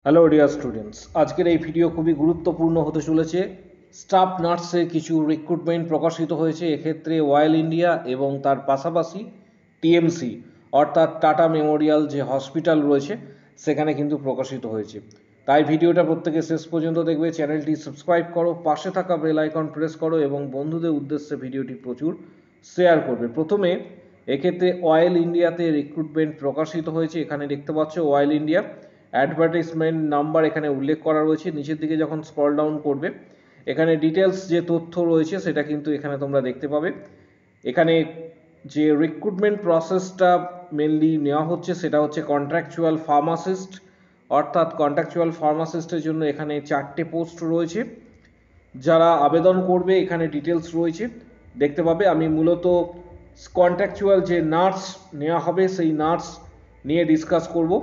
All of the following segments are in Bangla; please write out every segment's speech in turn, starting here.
হ্যালো ডিয়ার স্টুডেন্টস, আজকের এই ভিডিও খুবই গুরুত্বপূর্ণ হতে চলেছে। স্টাফ নার্সের কিছু রিক্রুটমেন্ট প্রকাশিত হয়েছে এক্ষেত্রে অয়েল ইন্ডিয়া এবং তার পাশাপাশি টিএমসি অর্থাৎ টাটা মেমোরিয়াল যে হসপিটাল রয়েছে সেখানে কিন্তু প্রকাশিত হয়েছে। তাই ভিডিওটা প্রত্যেকে শেষ পর্যন্ত দেখবে, চ্যানেলটি সাবস্ক্রাইব করো, পাশে থাকা বেল আইকন প্রেস করো এবং বন্ধুদের উদ্দেশ্যে ভিডিওটি প্রচুর শেয়ার করবে। প্রথমে এক্ষেত্রে অয়েল ইন্ডিয়াতে রিক্রুটমেন্ট প্রকাশিত হয়েছে। এখানে দেখতে পাচ্ছ অয়েল ইন্ডিয়া অ্যাডভার্টাইজমেন্ট নাম্বার এখানে উল্লেখ করা রয়েছে। নিচের দিকে যখন স্ক্রল ডাউন করবে এখানে ডিটেলস যে তথ্য রয়েছে সেটা কিন্তু এখানে তোমরা দেখতে পাবে। এখানে যে রিক্রুটমেন্ট প্রসেসটা মেনলি নেওয়া হচ্ছে সেটা হচ্ছে কন্ট্রাকচুয়াল ফার্মাসিস্ট, অর্থাৎ কন্ট্রাকচুয়াল ফার্মাসিস্টের জন্য এখানে 4টে পোস্ট রয়েছে। যারা আবেদন করবে এখানে ডিটেলস রয়েছে দেখতে পাবে। আমি মূলত কন্ট্রাকচুয়াল যে নার্স নেওয়া হবে সেই নার্স নিয়ে ডিসকাস করব,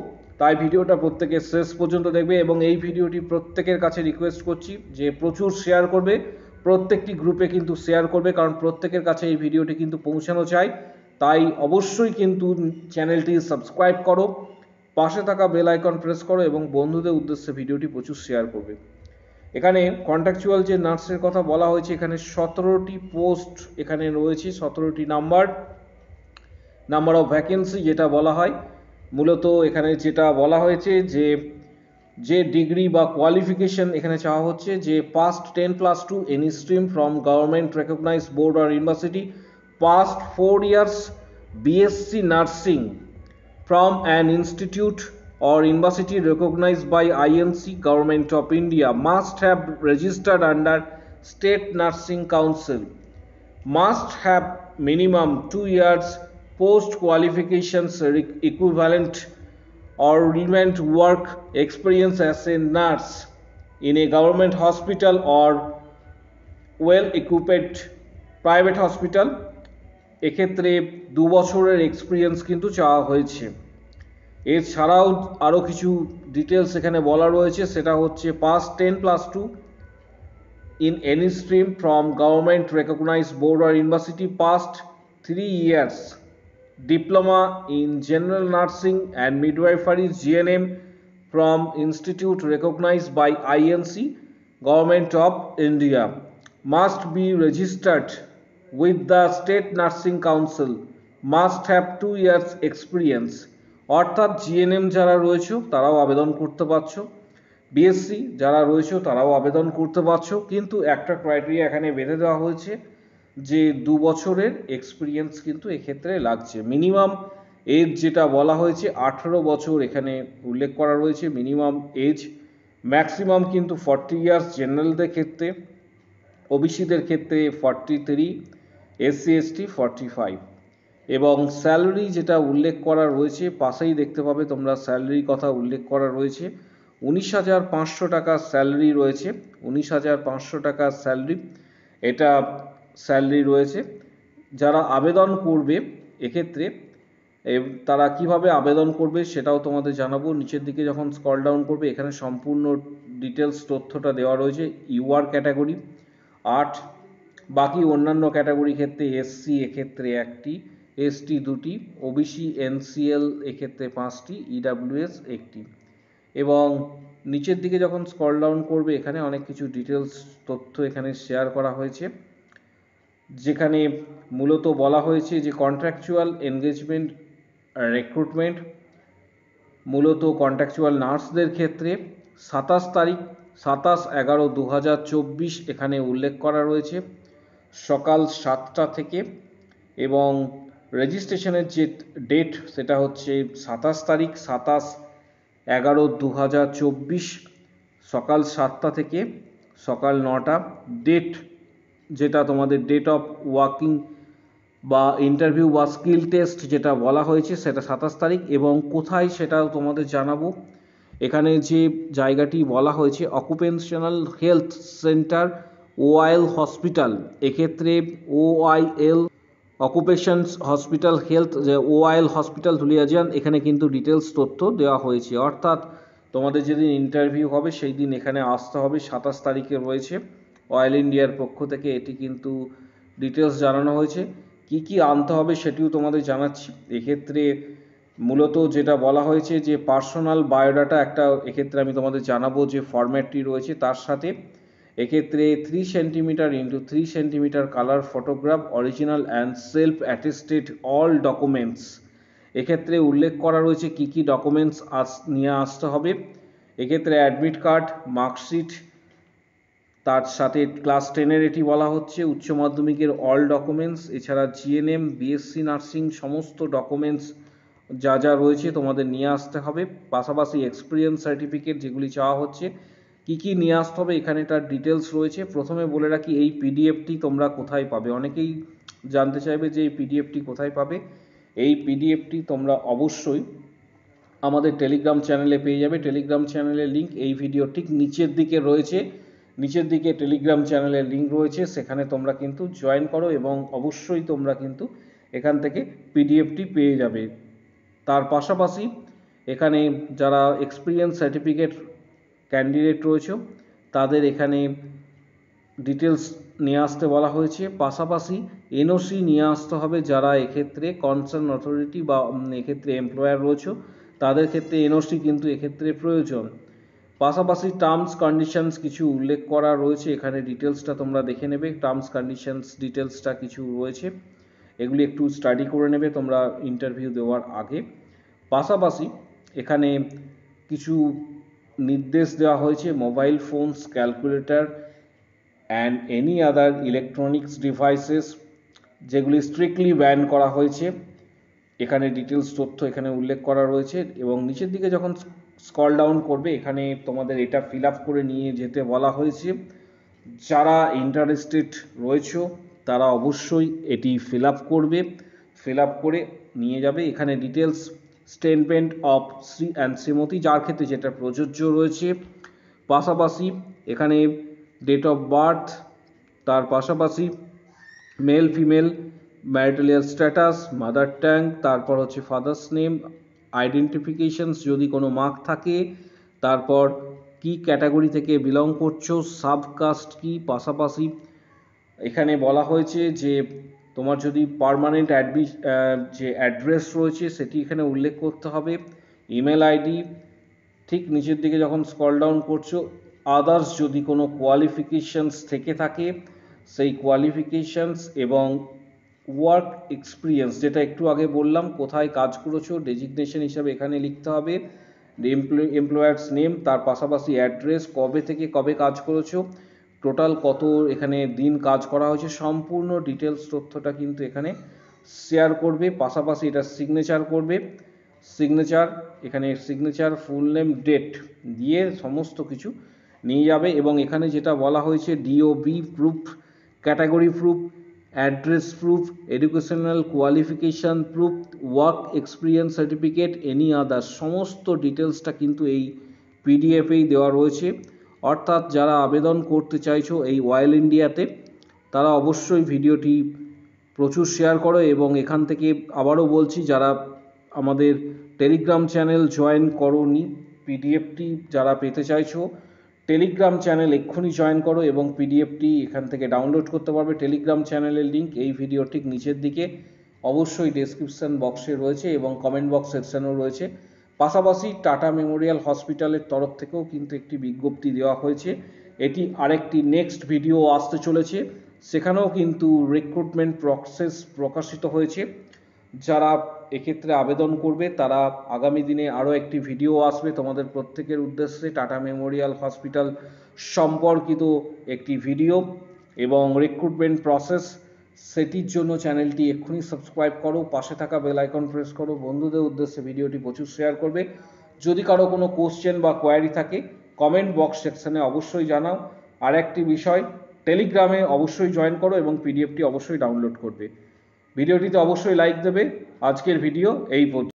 তাই ভিডিওটা প্রত্যেকে শেষ পর্যন্ত দেখবে এবং এই ভিডিওটি প্রত্যেকের কাছে রিকোয়েস্ট করছি যে প্রচুর শেয়ার করবে, প্রত্যেকটি গ্রুপে কিন্তু শেয়ার করবে, কারণ প্রত্যেকের কাছে এই ভিডিওটি কিন্তু পৌঁছানো চাই। তাই অবশ্যই কিন্তু চ্যানেলটি সাবস্ক্রাইব করো, পাশে থাকা বেল আইকন প্রেস করো এবং বন্ধুদের উদ্দেশ্যে ভিডিওটি প্রচুর শেয়ার করবে। এখানে কন্ট্রাকচুয়াল যে নার্সের কথা বলা হয়েছে এখানে 17টি পোস্ট এখানে রয়েছে, 17টি নাম্বার অফ ভ্যাকেন্সি যেটা বলা হয়। মূলত এখানে যেটা বলা হয়েছে যে ডিগ্রি বা কোয়ালিফিকেশন এখানে চাওয়া হচ্ছে যে past 10+2 any stream from government recognized board আর university, past 4 years BSc nursing from an institute or university recognized by INC Government of India, must have registered under State Nursing Council, must have minimum 2 years post qualifications equivalent or relevant work experience as a nurse in a government hospital or well equipped private hospital। এক্ষেত্রে 2 বছরের এক্সপিরিয়েন্স কিন্তু চাওয়া হয়েছে। এছাড়াও আরও কিছু ডিটেলস এখানে বলা রয়েছে, সেটা হচ্ছে pass 10+2 in any stream from government recognized board or university, past 3 years diploma in general nursing and midwifery GNM from institute recognized by INC Government of India, must be registered with the State Nursing Council, must have 2 years experience। অর্থাৎ জিএনএম যারা রয়েছে তারাও আবেদন করতে পারছো, বিএসসি যারা রয়েছে তারাও আবেদন করতে পারছো, কিন্তু একটা ক্রাইটেরিয়া এখানে বেঁধে দেওয়া হয়েছে যে 2 বছরের এক্সপিরিয়েন্স কিন্তু এক্ষেত্রে লাগছে। মিনিমাম এজ যেটা বলা হয়েছে 18 বছর এখানে উল্লেখ করা রয়েছে মিনিমাম এজ, ম্যাক্সিমাম কিন্তু 40 ইয়ার্স জেনারেলদের ক্ষেত্রে, ওবিসিদের ক্ষেত্রে 43, এসসি এসটি 45। এবং স্যালারি যেটা উল্লেখ করা রয়েছে পাশেই দেখতে পাবে তোমরা, স্যালারির কথা উল্লেখ করা রয়েছে 19,500 টাকা স্যালারি রয়েছে, 19,500 টাকা স্যালারি এটা স্যালারি রয়েছে। যারা আবেদন করবে এক্ষেত্রে তারা কিভাবে আবেদন করবে সেটাও তোমাদের জানাবো। নিচের দিকে যখন স্ক্রল ডাউন করবে এখানে সম্পূর্ণ ডিটেলস তথ্যটা দেওয়া রয়েছে। ইউআর ক্যাটাগরি 8, বাকি অন্যান্য ক্যাটাগরি ক্ষেত্রে এসসি এক্ষেত্রে 1টি, এসটি 2টি, ওবিসি এনসিএল এক্ষেত্রে 5টি, ইডাব্লিউএস 1টি। এবং নিচের দিকে যখন স্ক্রল ডাউন করবে এখানে অনেক কিছু ডিটেলস তথ্য এখানে শেয়ার করা হয়েছে, যেখানে মূলত বলা হয়েছে যে কন্ট্রাকচুয়াল এনগেজমেন্ট রিক্রুটমেন্ট মূলত কন্ট্রাকচুয়াল নার্সদের ক্ষেত্রে 27/11/2024 এখানে উল্লেখ করা রয়েছে সকাল 7টা থেকে, এবং রেজিস্ট্রেশনের যে ডেট সেটা হচ্ছে 27/11/2024 সকাল 7টা থেকে সকাল 9টা। ডেট যেটা তোমাদের ডেট অফ ওয়ার্কিং বা ইন্টারভিউ বা স্কিল টেস্ট যেটা বলা হয়েছে সেটা 27 তারিখ, এবং কোথায় সেটাও তোমাদের জানাবো। এখানে যে জায়গাটি বলা হয়েছে occupational health centre OIL hospital, এক্ষেত্রে ওআইএল অকুপেশনস হসপিটাল হেলথ যে ওআইএল হসপিটাল ধুলিয়াজান, এখানে কিন্তু ডিটেলস তথ্য দেওয়া হয়েছে। অর্থাৎ তোমাদের যেদিন ইন্টারভিউ হবে সেই দিন এখানে আসতে হবে, 27 তারিখে রয়েছে অয়েল ইন্ডিয়ার পক্ষ থেকে এটি কিন্তু ডিটেলস জানানো হয়েছে। কি কি আনতে হবে সেটিও তোমাদের জানাচ্ছি। এক্ষেত্রে মূলত যেটা বলা হয়েছে যে পার্সোনাল বায়োডাটা একটা, এক্ষেত্রে আমি তোমাদের জানাবো যে ফরম্যাটটি রয়েছে, তার সাথে এক্ষেত্রে 3 centimetre into 3 centimetre colour photograph, original and self attested all documents. এক্ষেত্রে উল্লেখ করা রয়েছে কি কি ডকুমেন্টস নিয়ে আসতে হবে। এক্ষেত্রে অ্যাডমিট কার্ড, মার্কশিট, তার সাথে ক্লাস 10-এর এটি বলা হচ্ছে, উচ্চ মাধ্যমিকের অল ডকুমেন্টস, এছাড়া জিএনএম, বিএসসি নার্সিং সমস্ত ডকুমেন্টস যা যা রয়েছে তোমাদের নিয়ে আসতে হবে। পাশাপাশি এক্সপিরিয়েন্স সার্টিফিকেট যেগুলি চাওয়া হচ্ছে, কি কি নিয়ে আসতে হবে এখানে তার ডিটেলস রয়েছে। প্রথমে বলে রাখি এই পিডিএফটি তোমরা কোথায় পাবে, অনেকেই জানতে চাইবে যে এই পিডিএফটি কোথায় পাবে। এই পিডিএফটি তোমরা অবশ্যই আমাদের টেলিগ্রাম চ্যানেলে পেয়ে যাবে। টেলিগ্রাম চ্যানেলের লিঙ্ক এই ভিডিও ঠিক নিচের দিকে রয়েছে, নিচের দিকে টেলিগ্রাম চ্যানেলের লিঙ্ক রয়েছে, সেখানে তোমরা কিন্তু জয়েন করো এবং অবশ্যই তোমরা কিন্তু এখান থেকে পিডিএফটি পেয়ে যাবে। তার পাশাপাশি এখানে যারা এক্সপিরিয়েন্স সার্টিফিকেট ক্যান্ডিডেট রয়েছে তাদের এখানে ডিটেলস নিয়ে আসতে বলা হয়েছে। পাশাপাশি এনওসি নিয়ে আসতে হবে, যারা এক্ষেত্রে কনসার্ন অথরিটি বা এক্ষেত্রে এমপ্লয়ার রয়েছে তাদের ক্ষেত্রে এনওসি কিন্তু এক্ষেত্রে প্রয়োজন। পাশাপাশি টার্মস কন্ডিশনস কিছু উল্লেখ করা রয়েছে, এখানে ডিটেলসটা তোমরা দেখে নেবে। টার্মস কন্ডিশনস ডিটেলসটা কিছু রয়েছে, এগুলি একটু স্টাডি করে নেবে তোমরা ইন্টারভিউ দেওয়ার আগে। পাশাপাশি এখানে কিছু নির্দেশ দেওয়া হয়েছে, mobile phones, calculator and any other electronics devices যেগুলি স্ট্রিক্টলি ব্যান করা হয়েছে, এখানে ডিটেলস তথ্য এখানে উল্লেখ করা রয়েছে। এবং নিচের দিকে যখন স্ক্রল ডাউন করবে এখানে তোমাদের এটা ফিল আপ করে নিয়ে যেতে বলা হয়েছে। যারা ইন্টারেস্টেড রয়েছে তারা অবশ্যই এটি ফিল আপ করবে, ফিল আপ করে নিয়ে যাবে। এখানে details statement of Shri and Shrimati যার ক্ষেত্রে যেটা প্রযোজ্য রয়েছে, পাশাপাশি এখানে ডেট অফ বার্থ, তার পাশাপাশি male female, marital status, mother tongue, তারপর হচ্ছে ফাদার্স নেম, আইডেন্টিফিকেশনস যদি কোনো মার্ক থাকে, তারপর কি ক্যাটাগরি থেকে বিলং করছো, সাবকাস্ট কি, পাশাপাশি এখানে বলা হয়েছে যে তোমার যদি পার্মানেন্ট যে অ্যাড্রেস রয়েছে সেটি এখানে উল্লেখ করতে হবে, ইমেল আইডি। ঠিক নিচের দিকে যখন স্ক্রল ডাউন করছো আদার্স যদি কোনো কোয়ালিফিকেশনস থেকে থাকে সেই কোয়ালিফিকেশনস এবং ওয়ার্ক এক্সপিরিয়েন্স যেটা একটু আগে বললাম, কোথায় কাজ করেছো ডেজিগনেশন হিসাবে এখানে লিখতে হবে, এমপ্লয়ার্স নেম, তার পাশাপাশি অ্যাড্রেস, কবে থেকে কবে কাজ করেছো, টোটাল কত এখানে দিন কাজ করা হয়েছে, সম্পূর্ণ ডিটেলস তথ্যটা কিন্তু এখানে শেয়ার করবে। পাশাপাশি এটা সিগনেচার করবে, সিগনেচার এখানে সিগনেচার, ফুল নেম, ডেট দিয়ে সমস্ত কিছু নিয়ে যাবে। এবং এখানে যেটা বলা হয়েছে DOB proof, category proof, address proof, educational qualification proof, work experience certificate, any other সমস্ত ডিটেলসটা কিন্তু এই পিডিএফেই দেওয়া রয়েছে। অর্থাৎ যারা আবেদন করতে চাইছো এই অয়েল ইন্ডিয়াতে তারা অবশ্যই ভিডিওটি প্রচুর শেয়ার করো। এবং এখান থেকে আবারও বলছি, যারা আমাদের টেলিগ্রাম চ্যানেল জয়েন করোনি, পিডিএফটি যারা পেতে চাইছো টেলিগ্রাম চ্যানেল এক্ষুনি জয়েন করো এবং পিডিএফটি এখান থেকে ডাউনলোড করতে পারবে। টেলিগ্রাম চ্যানেলের লিঙ্ক এই ভিডিও ঠিক নিচের দিকে অবশ্যই ডেসক্রিপশন বক্সে রয়েছে এবং কমেন্ট বক্স সেকশনেও রয়েছে। পাশাপাশি টাটা মেমোরিয়াল হসপিটালের তরফ থেকেও কিন্তু একটি বিজ্ঞপ্তি দেওয়া হয়েছে, এটি আরেকটি নেক্সট ভিডিও আসতে চলেছে, সেখানেও কিন্তু রিক্রুটমেন্ট প্রসেস প্রকাশিত হয়েছে। যারা এক্ষেত্রে আবেদন করবে তারা আগামী দিনে আরও একটি ভিডিও আসবে তোমাদের প্রত্যেকের উদ্দেশ্যে, টাটা মেমোরিয়াল হসপিটাল সম্পর্কিত একটি ভিডিও এবং রিক্রুটমেন্ট প্রসেস, সেটির জন্য চ্যানেলটি এক্ষুনি সাবস্ক্রাইব করো, পাশে থাকা বেল আইকন প্রেস করো, বন্ধুদের উদ্দেশ্যে ভিডিওটি প্রচুর শেয়ার করবে। যদি কারো কোনো কোশ্চেন বা কোয়ারি থাকে কমেন্ট বক্স সেকশনে অবশ্যই জানাও। আর একটি বিষয়, টেলিগ্রামে অবশ্যই জয়েন করো এবং পিডিএফটি অবশ্যই ডাউনলোড করবে। ভিডিওটিতে অবশ্যই লাইক দেবে। আজকের ভিডিও এই পর্যন্ত।